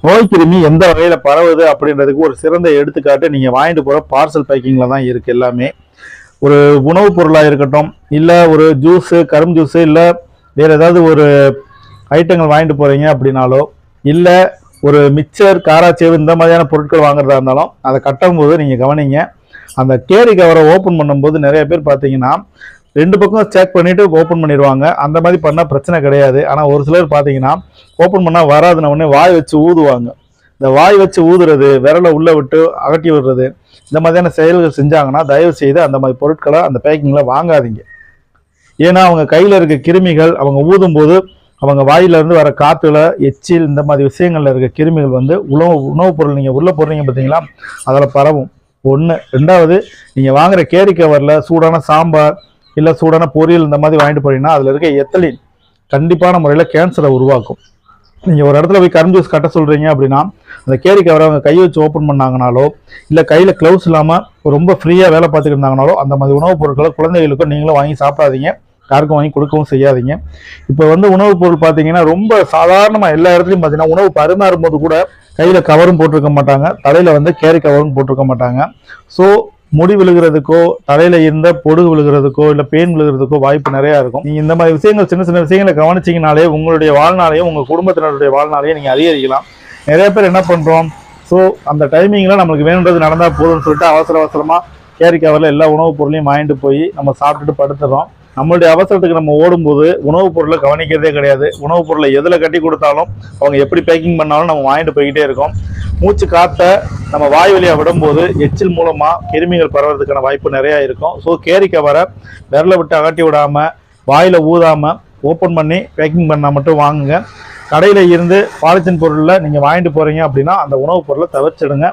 நோய் கிருமி எந்த வகையில பரவுது அப்படின்றதுக்கு ஒரு சிறந்த எடுத்துக்காட்டு நீங்க வாங்கிட்டு போற பார்சல் பேக்கிங்ல தான் இருக்கு எல்லாமே. ஒரு உணவுப் பொருளா இருக்கட்டும், இல்ல ஒரு ஜூஸ், கரும்பு ஜூஸ், இல்ல வேற ஏதாவது ஒரு ஐட்டங்கள் வாங்கிட்டு போறீங்க அப்படின்னாலோ, இல்ல ஒரு மிக்சர், காராச்சேவு இந்த மாதிரியான பொருட்கள் வாங்குறதா இருந்தாலும் அதை கட்டும் போது நீங்க கவனிங்க. அந்த கேரி கவரை ஓப்பன் பண்ணும்போது நிறைய பேர் பார்த்தீங்கன்னா 2 பக்கம் செக் பண்ணிட்டு ஓப்பன் பண்ணிடுவாங்க. அந்த மாதிரி பண்ணால் பிரச்சனை கிடையாது. ஆனால் ஒரு சிலர் பார்த்தீங்கன்னா ஓப்பன் பண்ணால் வராதுன உடனே வாய் வச்சு ஊதுவாங்க. இந்த வாய் வச்சு ஊதுறது, விரலை உள்ளே விட்டு அகட்டி விடுறது, இந்த மாதிரியான செயல்கள் செஞ்சாங்கன்னா தயவு செய்து அந்த மாதிரி பொருட்களை அந்த பேக்கிங்கில் வாங்காதீங்க. ஏன்னா அவங்க கையில் இருக்க கிருமிகள் அவங்க ஊதும் போது அவங்க வாயிலிருந்து வர காற்றுல, எச்சில் இந்த மாதிரி விஷயங்கள்ல இருக்க கிருமிகள் வந்து உணவுப் பொருள் நீங்கள் உள்ளே போடுறீங்க பார்த்தீங்களா, அதில் பரவும். ஒன்று. ரெண்டாவது, நீங்கள் வாங்குற கேரி கவரில் சூடான சாம்பார் இல்லை சூடான பொரியல் இந்த மாதிரி வாங்கிட்டு போறீங்கன்னா அதில் இருக்க எத்தலின் கண்டிப்பான முறையில் கேன்சரை உருவாக்கும். நீங்கள் ஒரு இடத்துல போய் கரும்பு ஜூஸ் கட்ட சொல்கிறீங்க அப்படின்னா அந்த கேரி கவரை அவங்க கையை வச்சு ஓப்பன் பண்ணாங்கனாலோ, இல்லை கையில் க்ளவுஸ் இல்லாமல் ரொம்ப ஃப்ரீயாக வேலை பார்த்துட்டு இருந்தாங்கனாலோ அந்த மாதிரி உணவுப் பொருட்களை குழந்தைகளுக்கும் நீங்களும் வாங்கி சாப்பிடாதீங்க, யாருக்கும் வாங்கி கொடுக்கவும் செய்யாதீங்க. இப்போ வந்து உணவுப் பொருள் பார்த்தீங்கன்னா ரொம்ப சாதாரணமாக எல்லா இடத்துலையும் பார்த்தீங்கன்னா உணவு பரிமாறும்போது கூட கையில் கவரும் போட்டிருக்க மாட்டாங்க, தலையில் வந்து கேரி கவரும் போட்டிருக்க மாட்டாங்க. ஸோ முடி விழுகிறதுக்கோ, தலையில இருந்த பொடுகு விழுகிறதுக்கோ, இல்லை பேன் விழுகிறதுக்கோ வாய்ப்பு நிறையா இருக்கும். நீங்கள் இந்த மாதிரி விஷயங்கள், சின்ன சின்ன விஷயங்களை கவனிச்சிங்கனாலே உங்களுடைய வாழ்நாளையும் உங்கள் குடும்பத்தினருடைய வாழ்நாளையும் நீங்கள் அதிகரிக்கலாம். நிறைய பேர் என்ன பண்ணுறோம், ஸோ அந்த டைமிங்கில் நம்மளுக்கு வேணுன்றது நடந்தால் போதும்னு சொல்லிட்டு அவசரமாக கேரி கவரில் எல்லா உணவுப் பொருளையும் வாங்கிட்டு போய் நம்ம சாப்பிட்டுட்டு படுத்துறோம். நம்மளுடைய அவசரத்துக்கு நம்ம ஓடும்போது உணவுப் பொருளை கவனிக்கிறதே கிடையாது. உணவுப் பொருளை எதில் கட்டி கொடுத்தாலும் அவங்க எப்படி பேக்கிங் பண்ணாலும் நம்ம வாங்கிட்டு போய்கிட்டே இருக்கோம். மூச்சு காற்றை நம்ம வாய் வழியாக விடும்போது எச்சில் மூலமாக கிருமிகள் பரவறதுக்கான வாய்ப்பு நிறையா இருக்கும். ஸோ கேரி கவரை விரலை விட்டு அகட்டி விடாமல், வாயில் ஊதாமல் ஓப்பன் பண்ணி பேக்கிங் பண்ணால் மட்டும் வாங்குங்க. கடையில் இருந்து பாலித்தீன் பொருளில் நீங்கள் வாங்கிட்டு போகிறீங்க அப்படின்னா அந்த உணவுப் பொருளை தவிர்த்துடுங்க.